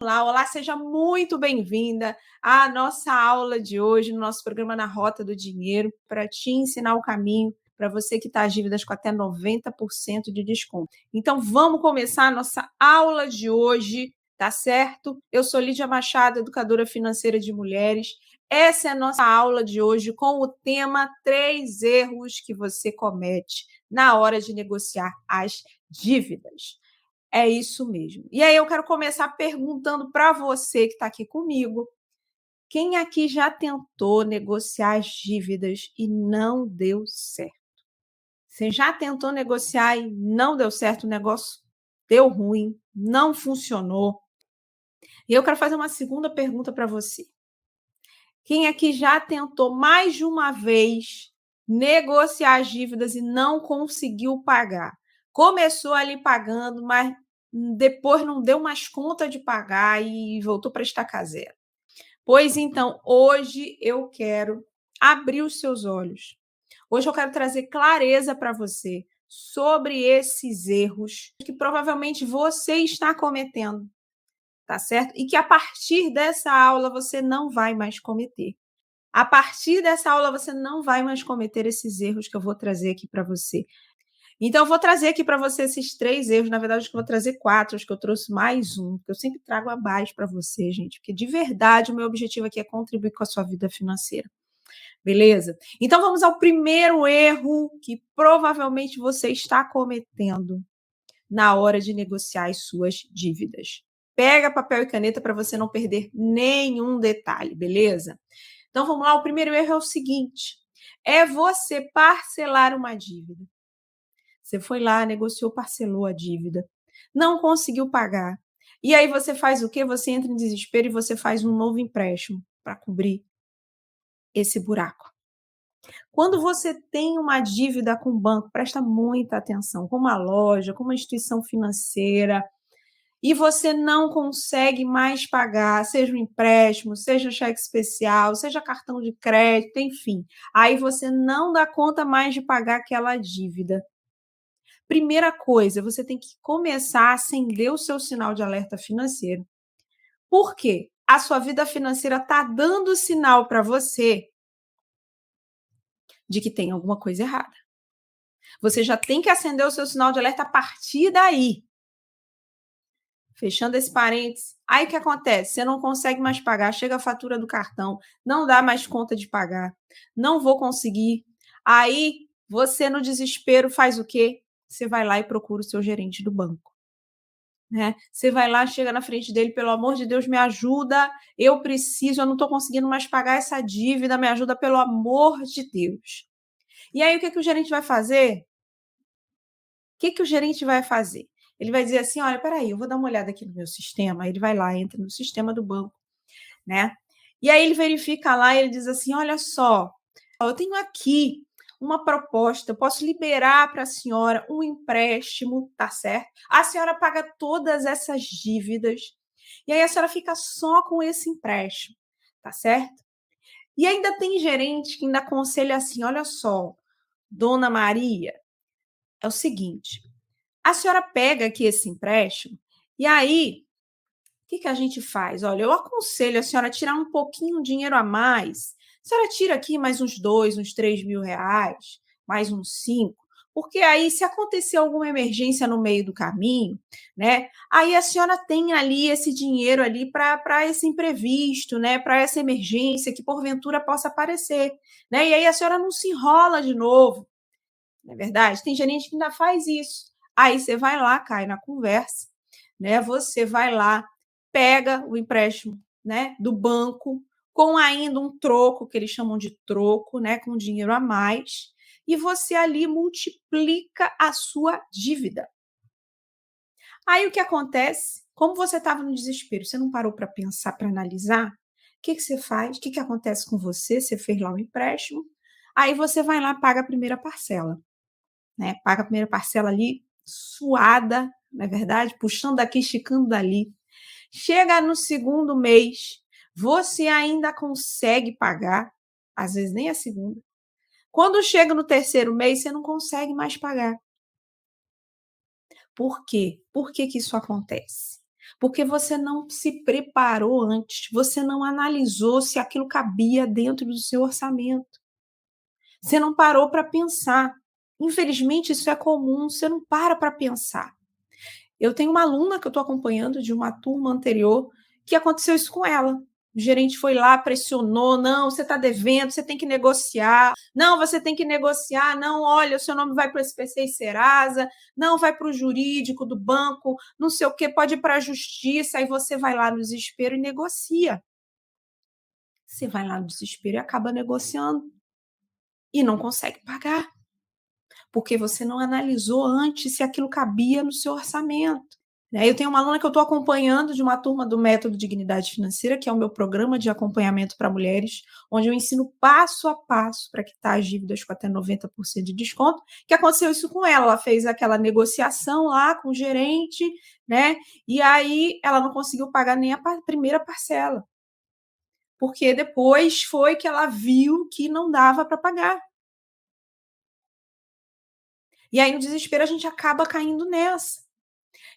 Olá, olá, seja muito bem-vinda à nossa aula de hoje, no nosso programa Na Rota do Dinheiro, para te ensinar o caminho para você que está às dívidas com até 90% de desconto. Então, vamos começar a nossa aula de hoje, tá certo? Eu sou Lídia Machado, educadora financeira de mulheres. Essa é a nossa aula de hoje com o tema 3 erros que você comete na hora de negociar as dívidas. É isso mesmo. E aí eu quero começar perguntando para você que está aqui comigo, quem aqui já tentou negociar as dívidas e não deu certo? Você já tentou negociar e não deu certo, o negócio deu ruim, não funcionou? E eu quero fazer uma segunda pergunta para você. Quem aqui já tentou mais de uma vez negociar as dívidas e não conseguiu pagar? Começou ali pagando, mas depois não deu mais conta de pagar e voltou para estacar zero. Pois então, hoje eu quero abrir os seus olhos. Hoje eu quero trazer clareza para você sobre esses erros que provavelmente você está cometendo, tá certo? E que a partir dessa aula você não vai mais cometer. A partir dessa aula você não vai mais cometer esses erros que eu vou trazer aqui para você. Então, eu vou trazer aqui para você esses 3 erros. Na verdade, acho que eu vou trazer 4, acho que eu trouxe mais um, porque eu sempre trago a mais para você, gente, porque de verdade o meu objetivo aqui é contribuir com a sua vida financeira. Beleza? Então, vamos ao primeiro erro que provavelmente você está cometendo na hora de negociar as suas dívidas. Pega papel e caneta para você não perder nenhum detalhe, beleza? Então, vamos lá. O primeiro erro é o seguinte: é você parcelar uma dívida. Você foi lá, negociou, parcelou a dívida, não conseguiu pagar. E aí você faz o quê? Você entra em desespero e você faz um novo empréstimo para cobrir esse buraco. Quando você tem uma dívida com o banco, presta muita atenção, com uma loja, com uma instituição financeira, e você não consegue mais pagar, seja um empréstimo, seja cheque especial, seja cartão de crédito, enfim. Aí você não dá conta mais de pagar aquela dívida. Primeira coisa, você tem que começar a acender o seu sinal de alerta financeiro. Por quê? A sua vida financeira está dando sinal para você de que tem alguma coisa errada. Você já tem que acender o seu sinal de alerta a partir daí. Fechando esse parênteses, aí o que acontece? Você não consegue mais pagar, chega a fatura do cartão, não dá mais conta de pagar, não vou conseguir. Aí você, no desespero, faz o quê? Você vai lá e procura o seu gerente do banco. Né? Você vai lá, chega na frente dele, pelo amor de Deus, me ajuda, eu preciso, eu não estou conseguindo mais pagar essa dívida, me ajuda, pelo amor de Deus. E aí, o que o gerente vai fazer? O que o gerente vai fazer? Ele vai dizer assim: olha, peraí, eu vou dar uma olhada aqui no meu sistema. Aí ele vai lá, entra no sistema do banco, né? E aí ele verifica lá e ele diz assim: olha só, eu tenho aqui uma proposta, eu posso liberar para a senhora um empréstimo, tá certo? A senhora paga todas essas dívidas e aí a senhora fica só com esse empréstimo, tá certo? E ainda tem gerente que ainda aconselha assim: olha só, dona Maria, é o seguinte, a senhora pega aqui esse empréstimo e aí o que a gente faz? Olha, eu aconselho a senhora a tirar um pouquinho de dinheiro a mais. A senhora tira aqui mais uns 2, uns 3 mil reais, mais uns 5, porque aí, se acontecer alguma emergência no meio do caminho, né? Aí a senhora tem ali esse dinheiro ali para esse imprevisto, né? Para essa emergência que porventura possa aparecer, né? E aí a senhora não se enrola de novo, não é verdade? Tem gerente que ainda faz isso. Aí você vai lá, cai na conversa, né? Você vai lá, pega o empréstimo, né, do banco, com ainda um troco, que eles chamam de troco, né, com dinheiro a mais, e você ali multiplica a sua dívida. Aí o que acontece? Como você estava no desespero, você não parou para pensar, para analisar? O que você faz? O que acontece com você? Você fez lá um empréstimo, aí você vai lá, paga a primeira parcela, né? Paga a primeira parcela ali, suada, não é verdade? Puxando daqui, esticando dali. Chega no segundo mês, você ainda consegue pagar, às vezes nem a segunda. Quando chega no terceiro mês, você não consegue mais pagar. Por quê? Por que isso acontece? Porque você não se preparou antes, você não analisou se aquilo cabia dentro do seu orçamento. Você não parou para pensar. Infelizmente, isso é comum, você não para pensar. Eu tenho uma aluna que eu estou acompanhando de uma turma anterior que aconteceu isso com ela. O gerente foi lá, pressionou, não, você está devendo, você tem que negociar, não, você tem que negociar, não, olha, o seu nome vai para o SPC e Serasa, não, vai para o jurídico do banco, não sei o quê, pode ir para a justiça, aí você vai lá no desespero e negocia. Você vai lá no desespero e acaba negociando e não consegue pagar, porque você não analisou antes se aquilo cabia no seu orçamento. Eu tenho uma aluna que eu estou acompanhando de uma turma do Método Dignidade Financeira, que é o meu programa de acompanhamento para mulheres, onde eu ensino passo a passo para quitar as dívidas com até 90% de desconto, que aconteceu isso com ela. Ela fez aquela negociação lá com o gerente, né? E aí ela não conseguiu pagar nem a primeira parcela, porque depois foi que ela viu que não dava para pagar. E aí, no desespero, a gente acaba caindo nessa.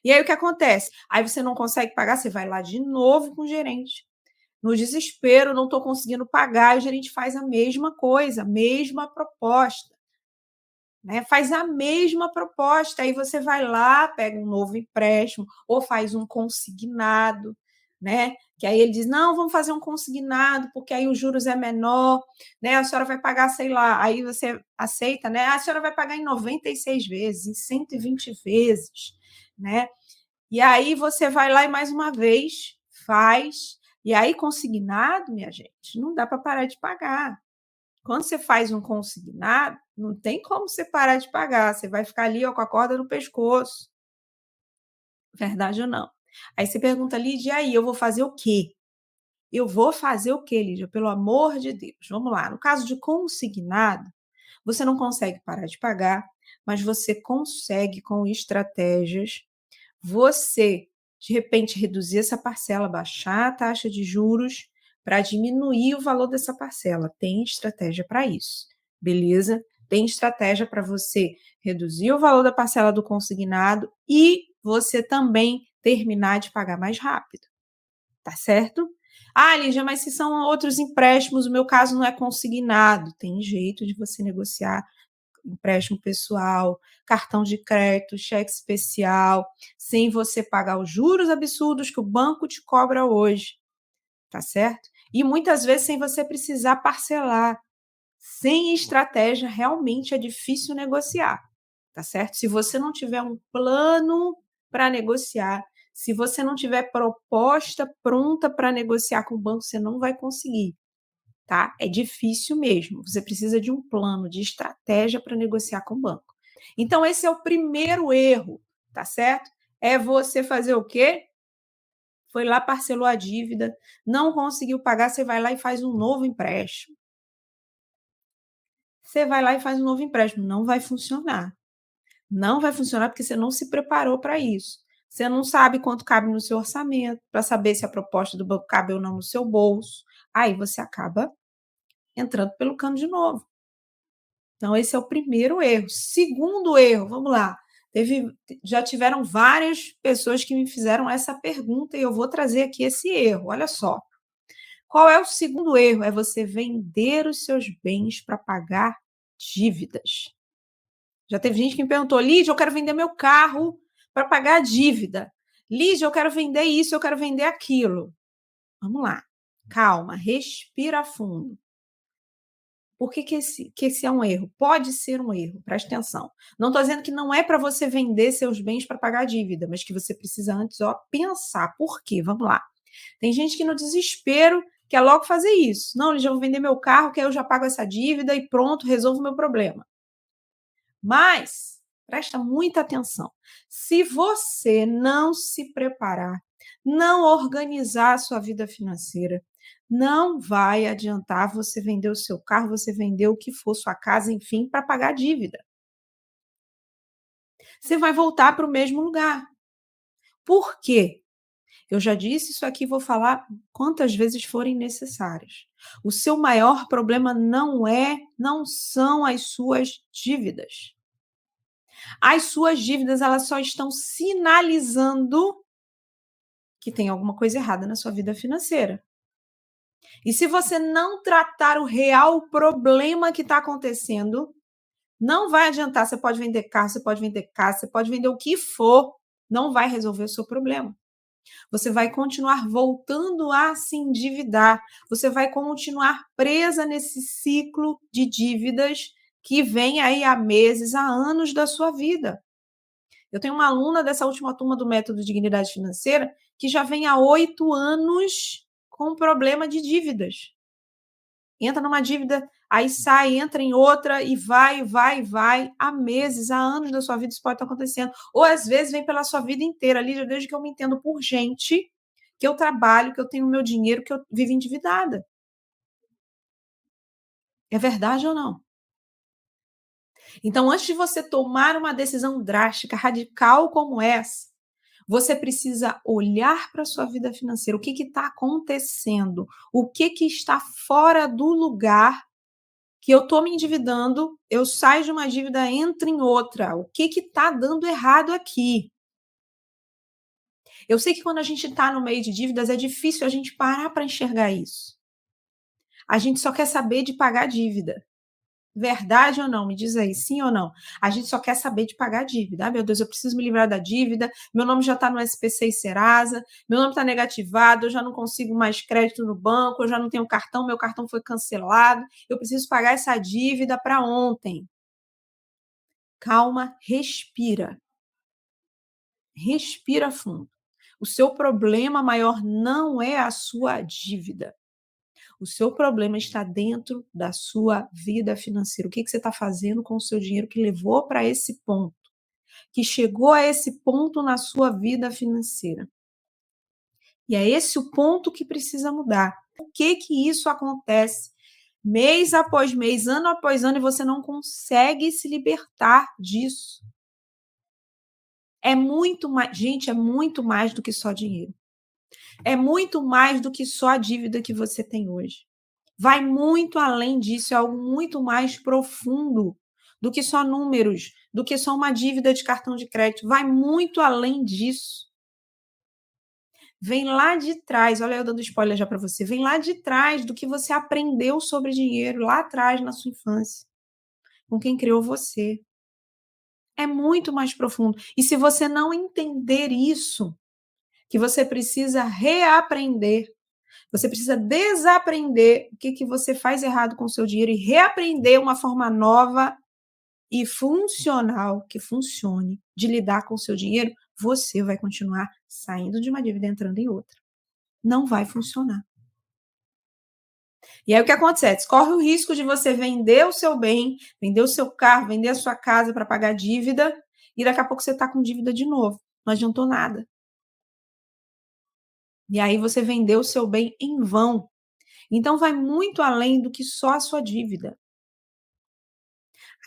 E aí, o que acontece? Aí você não consegue pagar, você vai lá de novo com o gerente. No desespero, não estou conseguindo pagar, e o gerente faz a mesma coisa, a mesma proposta. Né? Faz a mesma proposta, aí você vai lá, pega um novo empréstimo, ou faz um consignado, né? Que aí ele diz, não, vamos fazer um consignado, porque aí os juros é menor, né? A senhora vai pagar, sei lá, aí você aceita, né? A senhora vai pagar em 96 vezes, em 120 vezes, né? E aí você vai lá e mais uma vez faz, e aí consignado, minha gente, não dá para parar de pagar. Quando você faz um consignado, não tem como você parar de pagar, você vai ficar ali ó, com a corda no pescoço. Verdade ou não? Aí você pergunta, Lídia, e aí, eu vou fazer o quê? Eu vou fazer o quê, Lídia? Pelo amor de Deus. Vamos lá. No caso de consignado, você não consegue parar de pagar, mas você consegue, com estratégias, você, de repente, reduzir essa parcela, baixar a taxa de juros para diminuir o valor dessa parcela. Tem estratégia para isso, beleza? Tem estratégia para você reduzir o valor da parcela do consignado e você também terminar de pagar mais rápido, tá certo? Ah, Lígia, mas se são outros empréstimos, o meu caso não é consignado. Tem jeito de você negociar empréstimo pessoal, cartão de crédito, cheque especial, sem você pagar os juros absurdos que o banco te cobra hoje, tá certo? E muitas vezes sem você precisar parcelar. Sem estratégia, realmente é difícil negociar, tá certo? Se você não tiver um plano para negociar, se você não tiver proposta pronta para negociar com o banco, você não vai conseguir, tá? É difícil mesmo. Você precisa de um plano, de estratégia para negociar com o banco. Então, esse é o primeiro erro, tá certo? É você fazer o quê? Foi lá, parcelou a dívida, não conseguiu pagar, você vai lá e faz um novo empréstimo. Você vai lá e faz um novo empréstimo. Não vai funcionar. Não vai funcionar porque você não se preparou para isso. Você não sabe quanto cabe no seu orçamento, para saber se a proposta do banco cabe ou não no seu bolso. Aí você acaba entrando pelo cano de novo. Então, esse é o primeiro erro. Segundo erro, vamos lá. Já tiveram várias pessoas que me fizeram essa pergunta e eu vou trazer aqui esse erro. Olha só. Qual é o segundo erro? É você vender os seus bens para pagar dívidas. Já teve gente que me perguntou, Lídia, eu quero vender meu carro para pagar a dívida. Lídia, eu quero vender isso, eu quero vender aquilo. Vamos lá. Calma, respira fundo. Por que esse é um erro? Pode ser um erro, preste atenção. Não estou dizendo que não é para você vender seus bens para pagar a dívida, mas que você precisa antes pensar. Por quê? Vamos lá. Tem gente que no desespero quer logo fazer isso. Não, eu já vou vender meu carro, que aí eu já pago essa dívida e pronto, resolvo o meu problema. Mas, presta muita atenção. Se você não se preparar, não organizar a sua vida financeira, não vai adiantar você vender o seu carro, você vender o que for, sua casa, enfim, para pagar a dívida. Você vai voltar para o mesmo lugar. Por quê? Eu já disse isso aqui, vou falar quantas vezes forem necessárias. O seu maior problema não são as suas dívidas. As suas dívidas, elas só estão sinalizando que tem alguma coisa errada na sua vida financeira. E se você não tratar o real problema que está acontecendo, não vai adiantar. Você pode vender carro, você pode vender casa, você pode vender o que for, não vai resolver o seu problema. Você vai continuar voltando a se endividar, você vai continuar presa nesse ciclo de dívidas que vem aí há meses, há anos da sua vida. Eu tenho uma aluna dessa última turma do Método Dignidade Financeira que já vem há 8 anos com problema de dívidas. Entra numa dívida, aí sai, entra em outra e vai, há meses, há anos da sua vida isso pode estar acontecendo. Ou às vezes vem pela sua vida inteira, Lídia, desde que eu me entendo por gente, que eu trabalho, que eu tenho meu dinheiro, que eu vivo endividada. É verdade ou não? Então, antes de você tomar uma decisão drástica, radical como essa, você precisa olhar para a sua vida financeira. O que está acontecendo? O que está fora do lugar que eu estou me endividando, eu saio de uma dívida, entro em outra. O que está dando errado aqui? Eu sei que quando a gente está no meio de dívidas, é difícil a gente parar para enxergar isso. A gente só quer saber de pagar a dívida. Verdade ou não? Me diz aí, sim ou não? A gente só quer saber de pagar a dívida. Ah, meu Deus, eu preciso me livrar da dívida, meu nome já está no SPC e Serasa, meu nome está negativado, eu já não consigo mais crédito no banco, eu já não tenho cartão, meu cartão foi cancelado, eu preciso pagar essa dívida para ontem. Calma, respira. Respira fundo. O seu problema maior não é a sua dívida. O seu problema está dentro da sua vida financeira. O que você está fazendo com o seu dinheiro que levou para esse ponto? Que chegou a esse ponto na sua vida financeira. E é esse o ponto que precisa mudar. Por que isso acontece mês após mês, ano após ano, e você não consegue se libertar disso? É muito mais, gente, é muito mais do que só dinheiro. É muito mais do que só a dívida que você tem hoje. Vai muito além disso, é algo muito mais profundo do que só números, do que só uma dívida de cartão de crédito. Vai muito além disso. Vem lá de trás, olha eu dando spoiler já para você, vem lá de trás do que você aprendeu sobre dinheiro, lá atrás na sua infância, com quem criou você. É muito mais profundo. E se você não entender isso, que você precisa reaprender, você precisa desaprender o que você faz errado com o seu dinheiro e reaprender uma forma nova e funcional, que funcione, de lidar com o seu dinheiro, você vai continuar saindo de uma dívida e entrando em outra. Não vai funcionar. E aí o que acontece? Corre o risco de você vender o seu bem, vender o seu carro, vender a sua casa para pagar dívida, e daqui a pouco você está com dívida de novo. Não adiantou nada. E aí você vendeu o seu bem em vão. Então vai muito além do que só a sua dívida.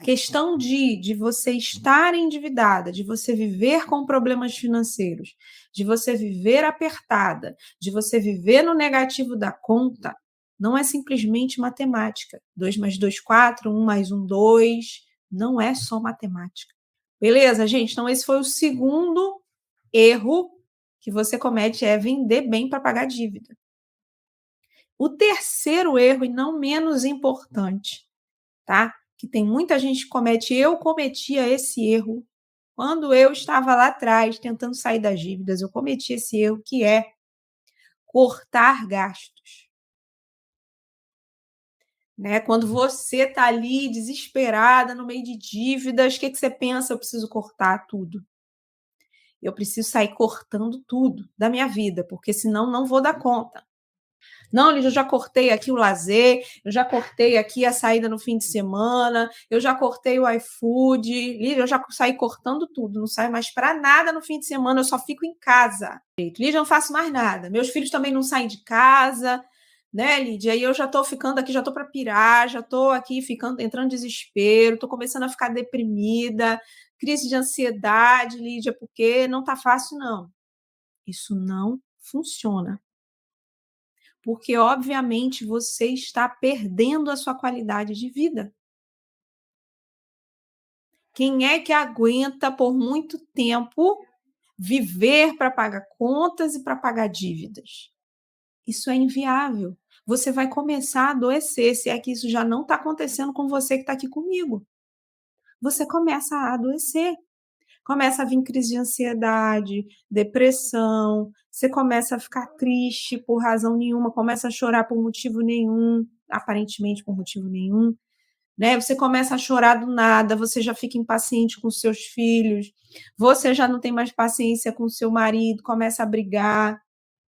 A questão de você estar endividada, de você viver com problemas financeiros, de você viver apertada, de você viver no negativo da conta, não é simplesmente matemática. 2 mais 2, 4, 1 mais 1, 2. Não é só matemática. Beleza, gente? Então, esse foi o segundo erro que você comete, é vender bem para pagar dívida. O terceiro erro, e não menos importante, tá? Que tem muita gente que comete, eu cometia esse erro quando eu estava lá atrás tentando sair das dívidas, eu cometi esse erro que é cortar gastos. Né? Quando você está ali desesperada no meio de dívidas, o que você pensa? Eu preciso cortar tudo. Eu preciso sair cortando tudo da minha vida, porque senão não vou dar conta. Não, Lídia, eu já cortei aqui o lazer, eu já cortei aqui a saída no fim de semana, eu já cortei o iFood, Lídia, eu já saí cortando tudo, não saio mais para nada no fim de semana, eu só fico em casa. Lídia, eu não faço mais nada. Meus filhos também não saem de casa, né, Lídia? Aí eu já estou ficando aqui, já estou para pirar, já estou aqui ficando, entrando em desespero, estou começando a ficar deprimida, crise de ansiedade, Lídia, porque não está fácil, não. Isso não funciona. Porque, obviamente, você está perdendo a sua qualidade de vida. Quem é que aguenta por muito tempo viver para pagar contas e para pagar dívidas. Isso é inviável. Você vai começar a adoecer, se é que isso já não está acontecendo com você que está aqui comigo. Você começa a adoecer. Começa a vir crise de ansiedade, depressão, você começa a ficar triste por razão nenhuma, começa a chorar por motivo nenhum, aparentemente por motivo nenhum, né? Você começa a chorar do nada, você já fica impaciente com seus filhos, você já não tem mais paciência com seu marido, começa a brigar.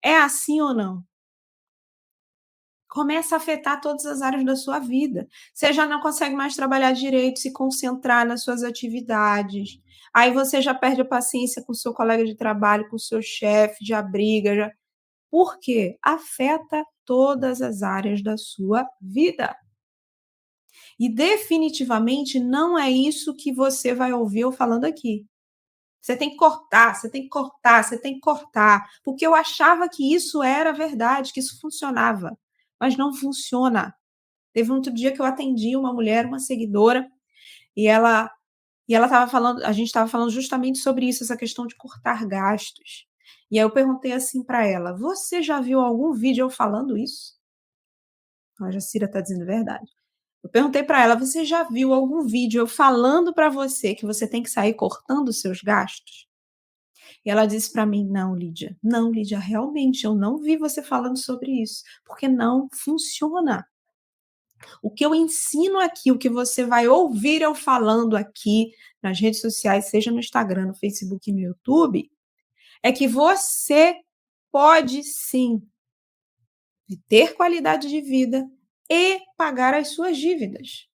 É assim ou não? Começa a afetar todas as áreas da sua vida. Você já não consegue mais trabalhar direito, se concentrar nas suas atividades. Aí você já perde a paciência com o seu colega de trabalho, com o seu chefe, já briga. Já... Por quê? Afeta todas as áreas da sua vida. E definitivamente não é isso que você vai ouvir eu falando aqui. Você tem que cortar, você tem que cortar, você tem que cortar. Porque eu achava que isso era verdade, que isso funcionava. Mas não funciona. Teve um outro dia que eu atendi uma mulher, uma seguidora, e ela estava falando, a gente estava falando justamente sobre isso, essa questão de cortar gastos. E aí eu perguntei assim para ela: "Você já viu algum vídeo eu falando isso?" A Jacira está dizendo a verdade. Eu perguntei para ela: "Você já viu algum vídeo eu falando para você que você tem que sair cortando os seus gastos?" E ela disse para mim: "Não, Lídia. Não, Lídia, realmente eu não vi você falando sobre isso, porque não funciona. O que eu ensino aqui, o que você vai ouvir eu falando aqui nas redes sociais, seja no Instagram, no Facebook e no YouTube, é que você pode sim ter qualidade de vida e pagar as suas dívidas.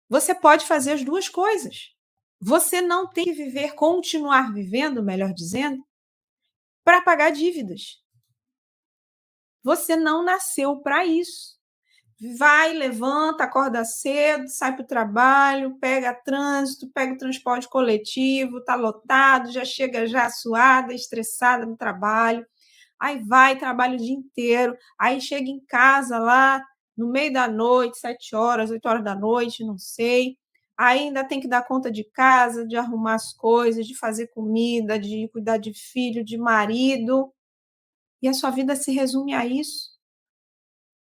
Você pode fazer as duas coisas. Você não tem que viver, continuar vivendo, melhor dizendo, para pagar dívidas. Você não nasceu para isso. Vai, levanta, acorda cedo, sai para o trabalho, pega trânsito, pega o transporte coletivo, está lotado, já chega já suada, estressada no trabalho. Aí vai, trabalha o dia inteiro, aí chega em casa lá no meio da noite, 7 horas, 8 horas da noite, não sei. Aí ainda tem que dar conta de casa, de arrumar as coisas, de fazer comida, de cuidar de filho, de marido. E a sua vida se resume a isso.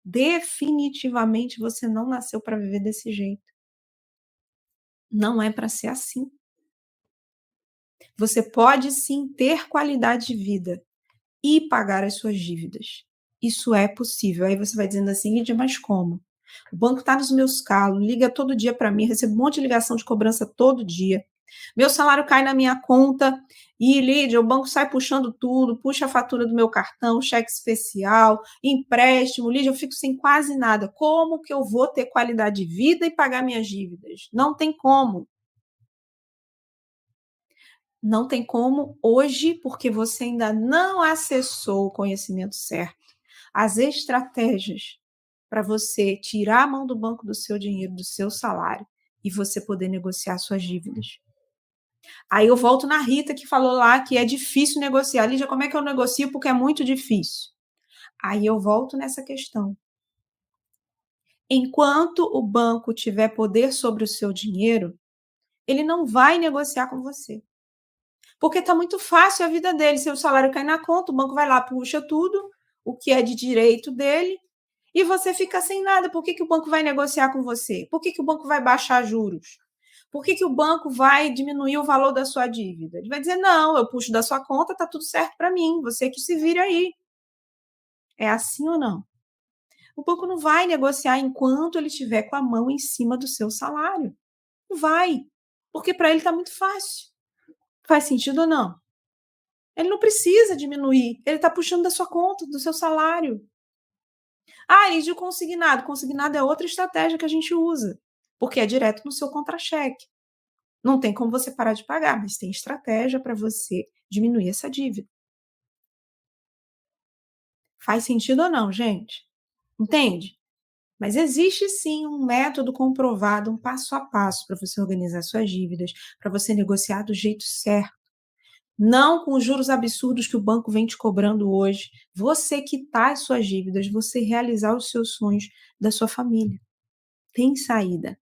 Definitivamente você não nasceu para viver desse jeito. Não é para ser assim. Você pode sim ter qualidade de vida e pagar as suas dívidas. Isso é possível. Aí você vai dizendo assim: Lídia, mas como? O banco está nos meus calos, liga todo dia para mim, recebo um monte de ligação de cobrança todo dia. Meu salário cai na minha conta e, Lídia, o banco sai puxando tudo, puxa a fatura do meu cartão, cheque especial, empréstimo. Lídia, eu fico sem quase nada. Como que eu vou ter qualidade de vida e pagar minhas dívidas? Não tem como. Não tem como hoje, porque você ainda não acessou o conhecimento certo, as estratégias para você tirar a mão do banco do seu dinheiro, do seu salário, e você poder negociar suas dívidas. Aí eu volto na Rita, que falou lá que é difícil negociar. Lídia, como é que eu negocio? Porque é muito difícil. Aí eu volto nessa questão. Enquanto o banco tiver poder sobre o seu dinheiro, ele não vai negociar com você. Porque está muito fácil a vida dele. Seu salário cai na conta, o banco vai lá, puxa tudo, o que é de direito dele, e você fica sem nada. Por que o banco vai negociar com você? Por que o banco vai baixar juros? Por que o banco vai diminuir o valor da sua dívida? Ele vai dizer: não, eu puxo da sua conta, está tudo certo para mim, você que se vira aí. É assim ou não? O banco não vai negociar enquanto ele estiver com a mão em cima do seu salário. Não vai, porque para ele está muito fácil. Faz sentido ou não? Ele não precisa diminuir, ele está puxando da sua conta, do seu salário. Ah, e de consignado? Consignado é outra estratégia que a gente usa, porque é direto no seu contra-cheque. Não tem como você parar de pagar, mas tem estratégia para você diminuir essa dívida. Faz sentido ou não, gente? Entende? Mas existe sim um método comprovado, um passo a passo para você organizar suas dívidas, para você negociar do jeito certo. Não com os juros absurdos que o banco vem te cobrando hoje. Você quitar as suas dívidas, você realizar os seus sonhos da sua família. Tem saída.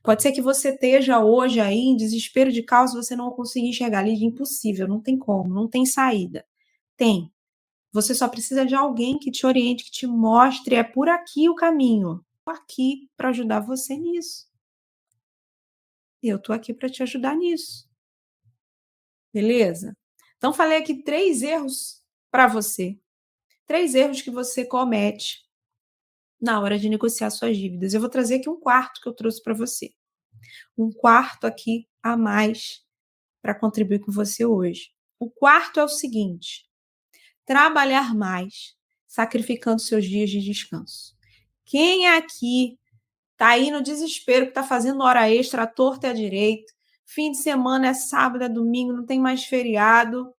Pode ser que você esteja hoje aí em desespero de causa, você não conseguir enxergar ali, impossível, não tem como, não tem saída. Tem. Você só precisa de alguém que te oriente, que te mostre, é por aqui o caminho. Estou aqui para ajudar você nisso. Eu estou aqui para te ajudar nisso. Beleza? Então falei aqui 3 erros para você. 3 erros que você comete na hora de negociar suas dívidas. Eu vou trazer aqui um quarto que eu trouxe para você. Um quarto aqui a mais para contribuir com você hoje. O quarto é o seguinte: trabalhar mais, sacrificando seus dias de descanso. Quem aqui tá aí no desespero, que tá fazendo hora extra à torta e à direita, fim de semana é sábado, é domingo, não tem mais feriado,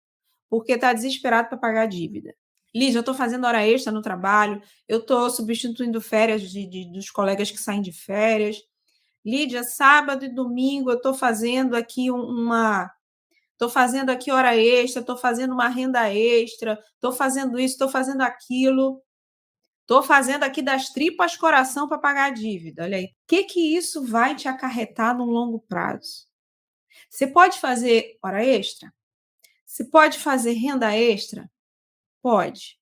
porque tá desesperado para pagar a dívida. Lígia, eu estou fazendo hora extra no trabalho, eu estou substituindo férias dos colegas que saem de férias. Lídia, sábado e domingo eu estou fazendo aqui estou fazendo aqui hora extra, estou fazendo uma renda extra, estou fazendo isso, estou fazendo aquilo, estou fazendo aqui das tripas coração para pagar a dívida. Olha aí, o que isso vai te acarretar no longo prazo? Você pode fazer hora extra? Você pode fazer renda extra? Pode.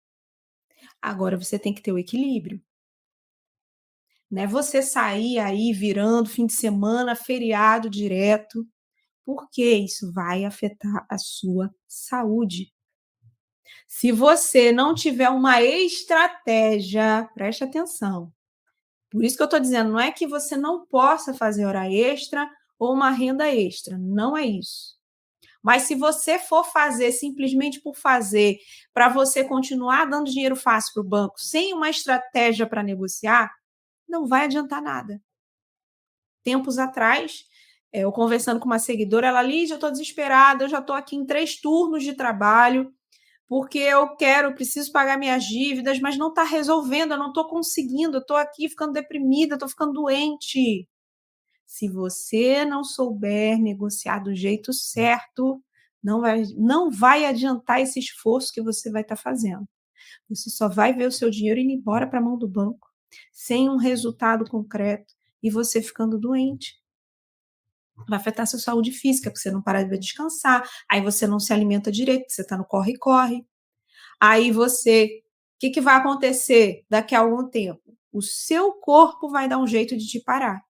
Agora você tem que ter o equilíbrio. Não é você sair aí virando fim de semana, feriado direto, porque isso vai afetar a sua saúde. Se você não tiver uma estratégia, preste atenção. Por isso que eu estou dizendo, não é que você não possa fazer hora extra ou uma renda extra, não é isso. Mas se você for fazer simplesmente por fazer, para você continuar dando dinheiro fácil para o banco, sem uma estratégia para negociar, não vai adiantar nada. Tempos atrás, eu conversando com uma seguidora, ela, Lígia, eu estou desesperada, eu já estou aqui em 3 turnos de trabalho, porque preciso pagar minhas dívidas, mas não está resolvendo, eu não estou conseguindo, eu estou aqui ficando deprimida, estou ficando doente. Se você não souber negociar do jeito certo, não vai adiantar esse esforço que você vai estar fazendo. Você só vai ver o seu dinheiro indo embora para a mão do banco, sem um resultado concreto, e você ficando doente. Vai afetar a sua saúde física, porque você não para de descansar, aí você não se alimenta direito, porque você está no corre-corre. Aí o que vai acontecer daqui a algum tempo? O seu corpo vai dar um jeito de te parar.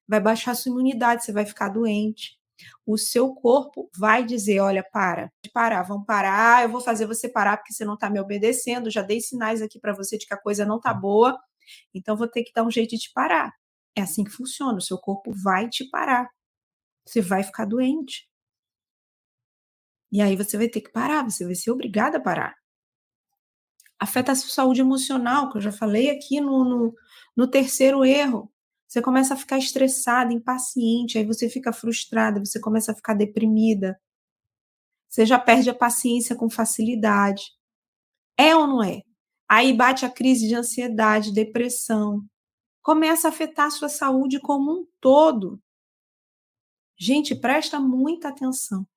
Vai baixar a sua imunidade, você vai ficar doente. O seu corpo vai dizer: olha, vamos parar, eu vou fazer você parar porque você não está me obedecendo, já dei sinais aqui para você de que a coisa não está boa, então vou ter que dar um jeito de te parar. É assim que funciona, o seu corpo vai te parar. Você vai ficar doente. E aí você vai ter que parar, você vai ser obrigada a parar. Afeta a sua saúde emocional, que eu já falei aqui no terceiro erro. Você começa a ficar estressada, impaciente, aí você fica frustrada, você começa a ficar deprimida. Você já perde a paciência com facilidade. É ou não é? Aí bate a crise de ansiedade, depressão. Começa a afetar a sua saúde como um todo. Gente, presta muita atenção.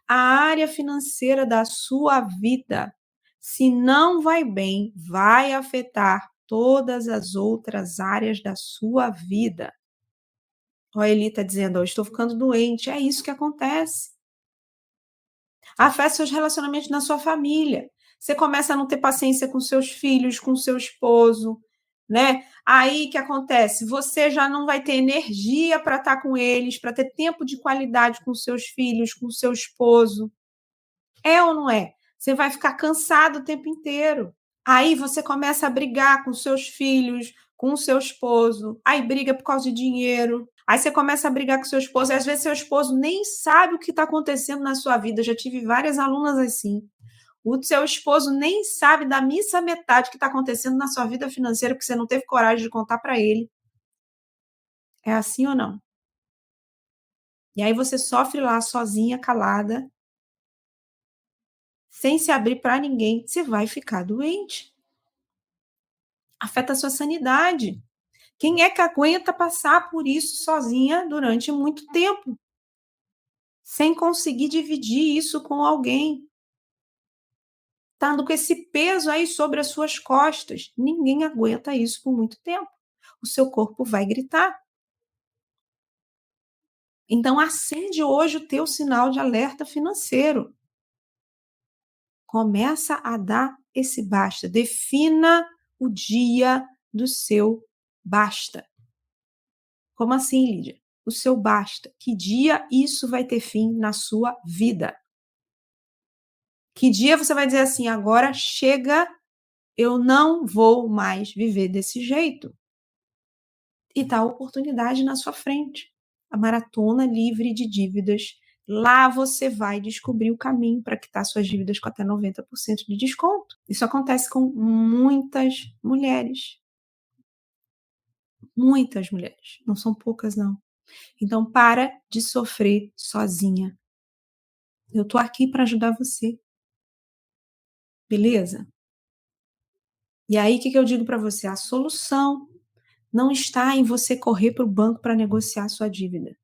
A área financeira da sua vida, se não vai bem, vai afetar todas as outras áreas da sua vida. Ó, a Eli está dizendo, ó, estou ficando doente. É isso que acontece. Afeta seus relacionamentos na sua família. Você começa a não ter paciência com seus filhos, com seu esposo, né? Aí que acontece? Você já não vai ter energia para estar com eles, para ter tempo de qualidade com seus filhos, com seu esposo. É ou não é? Você vai ficar cansado o tempo inteiro. Aí você começa a brigar com seus filhos, com o seu esposo. Aí briga por causa de dinheiro. Aí você começa a brigar com seu esposo. E às vezes seu esposo nem sabe o que está acontecendo na sua vida. Eu já tive várias alunas assim. O seu esposo nem sabe da missa metade que está acontecendo na sua vida financeira, porque você não teve coragem de contar para ele. É assim ou não? E aí você sofre lá sozinha, calada, sem se abrir para ninguém. Você vai ficar doente. Afeta a sua sanidade. Quem é que aguenta passar por isso sozinha durante muito tempo, sem conseguir dividir isso com alguém? Estando com esse peso aí sobre as suas costas. Ninguém aguenta isso por muito tempo. O seu corpo vai gritar. Então acende hoje o teu sinal de alerta financeiro. Começa a dar esse basta. Defina o dia do seu basta. Como assim, Lídia? O seu basta. Que dia isso vai ter fim na sua vida? Que dia você vai dizer assim, agora chega, eu não vou mais viver desse jeito. E tá a oportunidade na sua frente. A maratona livre de dívidas. Lá você vai descobrir o caminho para quitar suas dívidas com até 90% de desconto. Isso acontece com muitas mulheres. Muitas mulheres. Não são poucas, não. Então, para de sofrer sozinha. Eu tô aqui para ajudar você. Beleza? E aí, o que eu digo para você? A solução não está em você correr para o banco para negociar sua dívida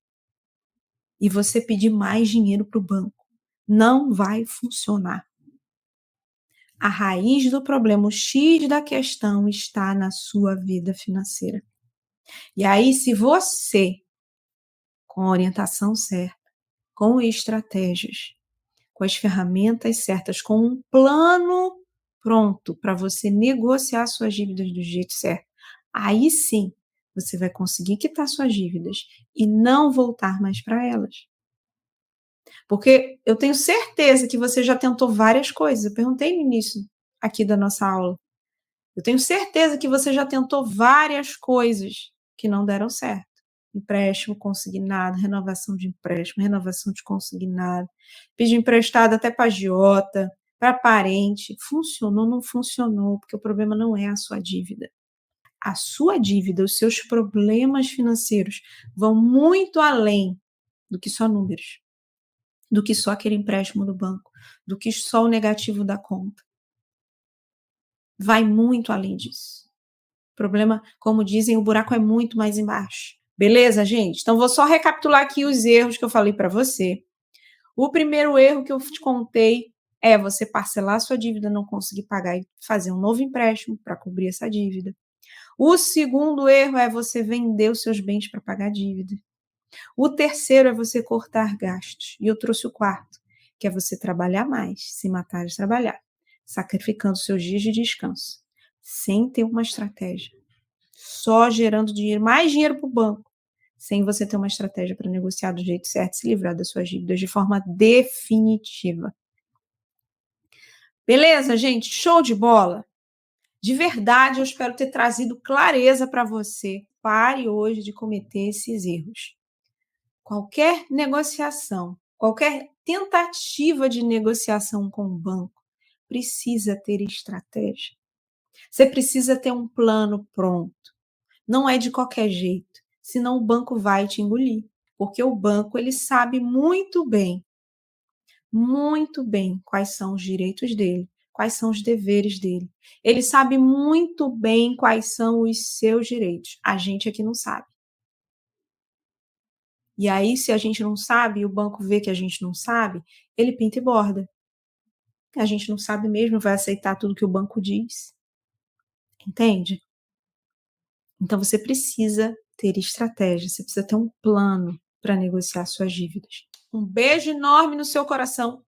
e você pedir mais dinheiro para o banco. Não vai funcionar. A raiz do problema, o X da questão, está na sua vida financeira. E aí, se você, com a orientação certa, com estratégias, com as ferramentas certas, com um plano pronto para você negociar suas dívidas do jeito certo, aí sim você vai conseguir quitar suas dívidas e não voltar mais para elas. Porque eu tenho certeza que você já tentou várias coisas. Eu perguntei no início aqui da nossa aula. Eu tenho certeza que você já tentou várias coisas que não deram certo. Empréstimo consignado, renovação de empréstimo, renovação de consignado, pedir emprestado até para agiota, para parente. Funcionou, não funcionou, porque o problema não é a sua dívida. A sua dívida, os seus problemas financeiros vão muito além do que só números, do que só aquele empréstimo do banco, do que só o negativo da conta. Vai muito além disso. O problema, como dizem, o buraco é muito mais embaixo. Beleza, gente? Então, vou só recapitular aqui os erros que eu falei para você. O primeiro erro que eu te contei é você parcelar sua dívida, não conseguir pagar e fazer um novo empréstimo para cobrir essa dívida. O segundo erro é você vender os seus bens para pagar a dívida. O terceiro é você cortar gastos. E eu trouxe o quarto, que é você trabalhar mais, se matar de trabalhar, sacrificando seus dias de descanso, sem ter uma estratégia, só gerando dinheiro, mais dinheiro para o banco, sem você ter uma estratégia para negociar do jeito certo e se livrar das suas dívidas de forma definitiva. Beleza, gente? Show de bola? De verdade, eu espero ter trazido clareza para você. Pare hoje de cometer esses erros. Qualquer negociação, qualquer tentativa de negociação com o banco precisa ter estratégia. Você precisa ter um plano pronto. Não é de qualquer jeito, senão o banco vai te engolir, porque o banco ele sabe muito bem quais são os direitos dele, quais são os deveres dele. Ele sabe muito bem quais são os seus direitos. A gente aqui não sabe. E aí, se a gente não sabe, e o banco vê que a gente não sabe, ele pinta e borda. A gente não sabe mesmo, vai aceitar tudo que o banco diz. Entende? Então, você precisa ter estratégia, você precisa ter um plano para negociar suas dívidas. Um beijo enorme no seu coração.